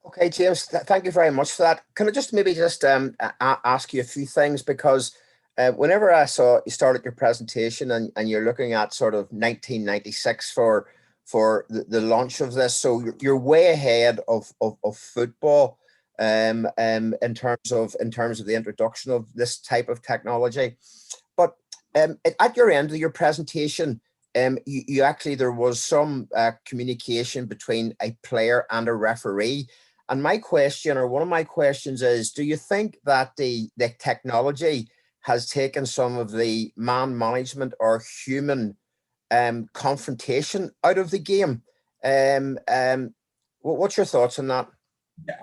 Okay, James, thank you very much for that. Can I just maybe just ask you a few things? Because whenever I saw you started your presentation and you're looking at sort of 1996 for the launch of this, so you're way ahead of football in terms of the introduction of this type of technology. But at your end of your presentation, you actually, there was some communication between a player and a referee. And my question, or one of my questions is, do you think that the technology has taken some of the man management or human confrontation out of the game? What's your thoughts on that?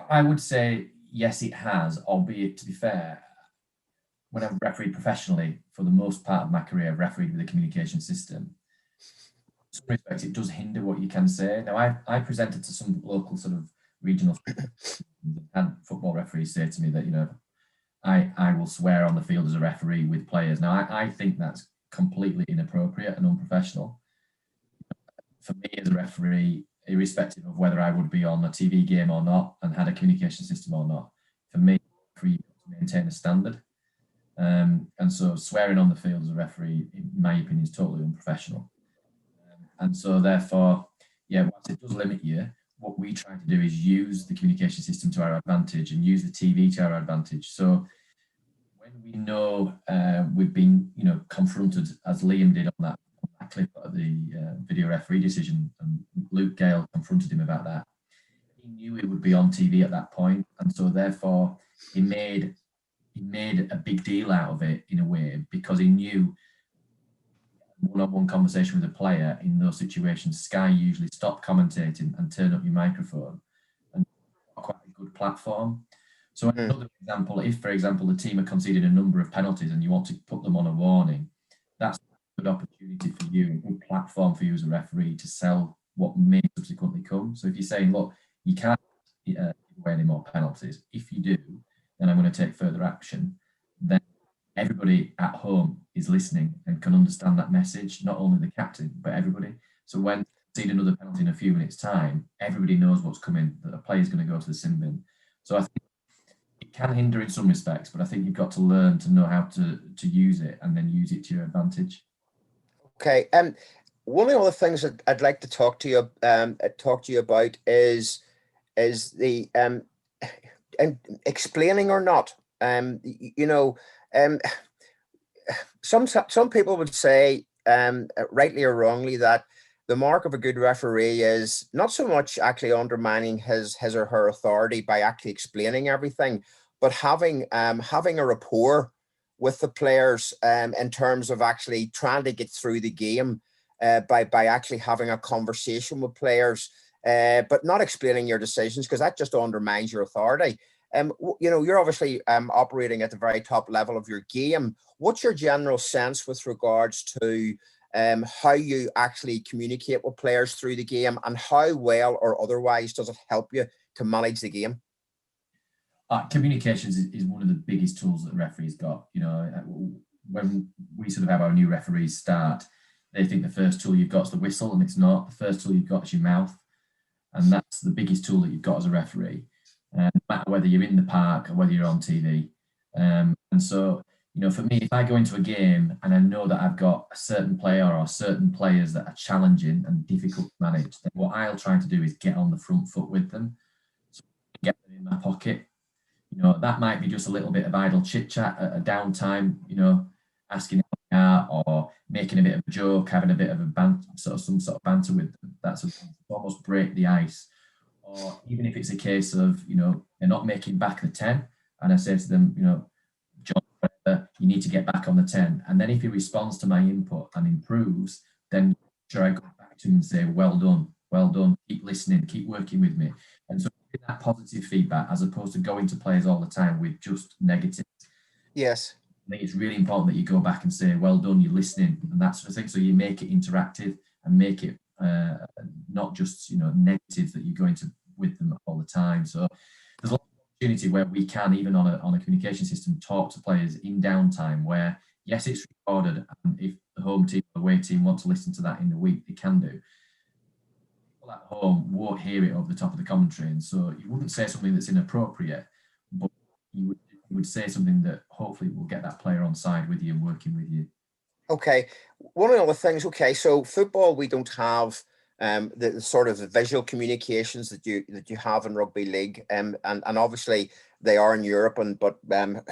I would say yes, it has, albeit, to be fair, when I've refereed professionally, for the most part of my career, I've refereed with a communication system. In some respects, it does hinder what you can say. Now, I presented to some local sort of regional and football referees say to me that, you know, I will swear on the field as a referee with players. Now, I think that's completely inappropriate and unprofessional. For me as a referee, irrespective of whether I would be on a TV game or not and had a communication system or not, for me, to maintain a standard. And so swearing on the field as a referee, in my opinion, is totally unprofessional. And so therefore, yeah, whilst it does limit you, what we try to do is use the communication system to our advantage and use the TV to our advantage. So when we know we've been, you know, confronted, as Liam did on that clip of the video referee decision, and Luke Gale confronted him about that, he knew it would be on TV at that point, and so therefore he made a big deal out of it in a way, because he knew one-on-one conversation with a player in those situations, Sky usually stop commentating and turn up your microphone, and quite a good platform. So another example, if for example the team are conceding a number of penalties and you want to put them on a warning, that's a good opportunity for you, a good platform for you as a referee to sell what may subsequently come. So if you're saying, look, you can't give away any more penalties, if you do, then I'm going to take further action, then everybody at home is listening and can understand that message, not only the captain, but everybody. So when you see another penalty in a few minutes' time, everybody knows what's coming, that a player's going to go to the sin bin. So I think it can hinder in some respects, but I think you've got to learn to know how to use it and then use it to your advantage. Okay. One of the other things that I'd like to talk to you about is the explaining or not. Some people would say, rightly or wrongly, that the mark of a good referee is not so much actually undermining his or her authority by actually explaining everything, but having a rapport with the players in terms of actually trying to get through the game by actually having a conversation with players, but not explaining your decisions, because that just undermines your authority. You're obviously operating at the very top level of your game. What's your general sense with regards to how you actually communicate with players through the game, and how well or otherwise does it help you to manage the game? Communications is one of the biggest tools that the referee's got. You know, when we sort of have our new referees start, they think the first tool you've got is the whistle, and it's not. The first tool you've got is your mouth, and that's the biggest tool that you've got as a referee. No matter whether you're in the park or whether you're on TV. And so, you know, for me, if I go into a game and I know that I've got a certain player or certain players that are challenging and difficult to manage, then what I'll try to do is get on the front foot with them, so get them in my pocket. You know, that might be just a little bit of idle chit chat at a downtime, you know, asking out or making a bit of a joke, having a bit of a some sort of banter with them. That's almost break the ice. Or even if it's a case of, you know, they're not making back the 10, and I say to them, you know, John, you need to get back on the 10. And then if he responds to my input and improves, then sure, I go back to him and say, well done, keep listening, keep working with me. And so that positive feedback, as opposed to going to players all the time with just negative. Yes. I think it's really important that you go back and say, well done, you're listening, and that sort of thing. So you make it interactive and make it not just, you know, negative that you're going to with them all the time. So there's a lot of opportunity where we can, even on a communication system, talk to players in downtime where, yes, it's recorded, and if the home team or away team want to listen to that in the week, they can do. people at home won't hear it over the top of the commentary, and so you wouldn't say something that's inappropriate, but you would say something that hopefully will get that player on side with you and working with you. Okay, one of the other things. Okay, so football, we don't have the sort of visual communications that you have in rugby league, and obviously they are in Europe, but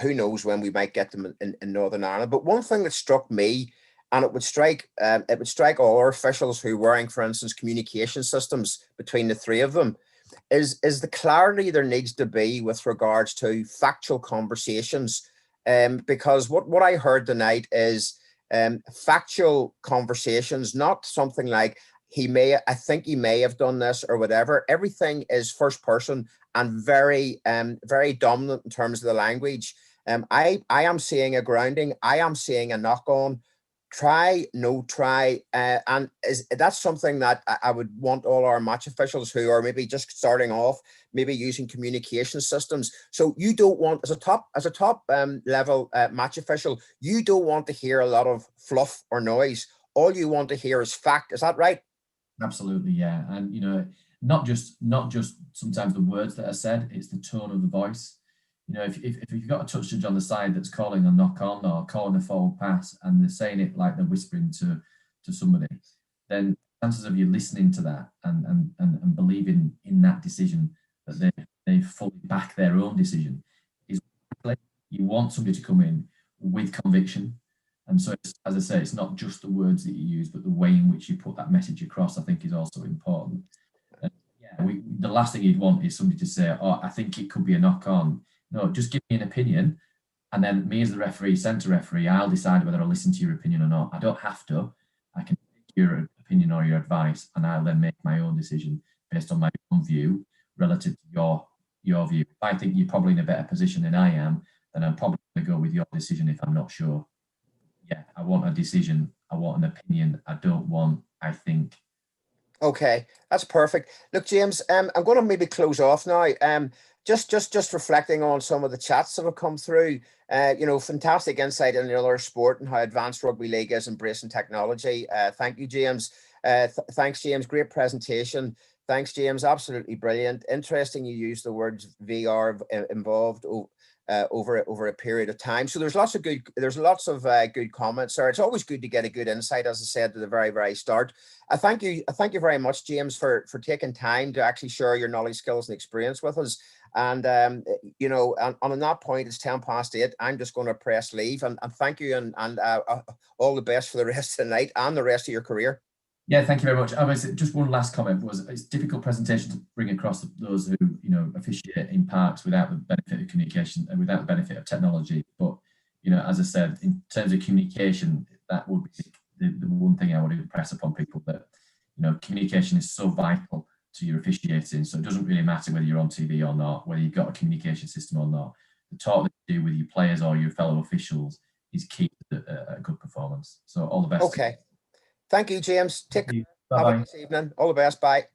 who knows when we might get them in Northern Ireland. But one thing that struck me, and it would strike all our officials who are wearing, for instance, communication systems between the three of them, is the clarity there needs to be with regards to factual conversations. Because what I heard tonight is factual conversations, not something like I think he may have done this or whatever. Everything is first person and very dominant in terms of the language. I am seeing a grounding. I am seeing a knock on. Try, no try, and that's something that I would want all our match officials who are maybe just starting off, maybe using communication systems. So you don't want, as a top level match official, you don't want to hear a lot of fluff or noise. All you want to hear is fact. Is that right? Absolutely, yeah. And not just sometimes the words that are said, it's the tone of the voice. If you've got a touch judge on the side that's calling a knock on or calling a forward pass, and they're saying it like they're whispering to somebody, then chances of you listening to that and believing in that decision, that they fully back their own decision, is you want somebody to come in with conviction. And so, as I say, it's not just the words that you use, but the way in which you put that message across, I think, is also important. The last thing you'd want is somebody to say, "Oh, I think it could be a knock on." No, just give me an opinion, and then me as the referee, centre referee, I'll decide whether I listen to your opinion or not. I don't have to. I can take your opinion or your advice, and I'll then make my own decision based on my own view relative to your view. If I think you're probably in a better position than I am, then I'm probably going to go with your decision if I'm not sure. Yeah, I want a decision. I want an opinion. I don't want, I think. Okay, that's perfect. Look, James, I'm going to maybe close off now. Just reflecting on some of the chats that have come through. Fantastic insight in another sport and how advanced rugby league is embracing technology. Thank you, James. Thanks, James. Great presentation. Thanks, James. Absolutely brilliant. Interesting. You used the words VR involved over a period of time. So there's lots of good comments there. It's always good to get a good insight, as I said at the very start. I thank you very much, James, for taking time to actually share your knowledge, skills, and experience with us. And on that point, it's 8:10. I'm just going to press leave and thank you and all the best for the rest of the night and the rest of your career. Yeah, thank you very much. Just one last comment was, it's a difficult presentation to bring across those who officiate in parks without the benefit of communication and without the benefit of technology. But as I said, in terms of communication, that would be the one thing I would impress upon people, that communication is so vital to your officiating. So it doesn't really matter whether you're on TV or not, whether you've got a communication system or not. The talk that you do with your players or your fellow officials is key to a good performance. So all the best. Okay. Thank you, James. Take care. Bye-bye. Have a nice evening. All the best. Bye.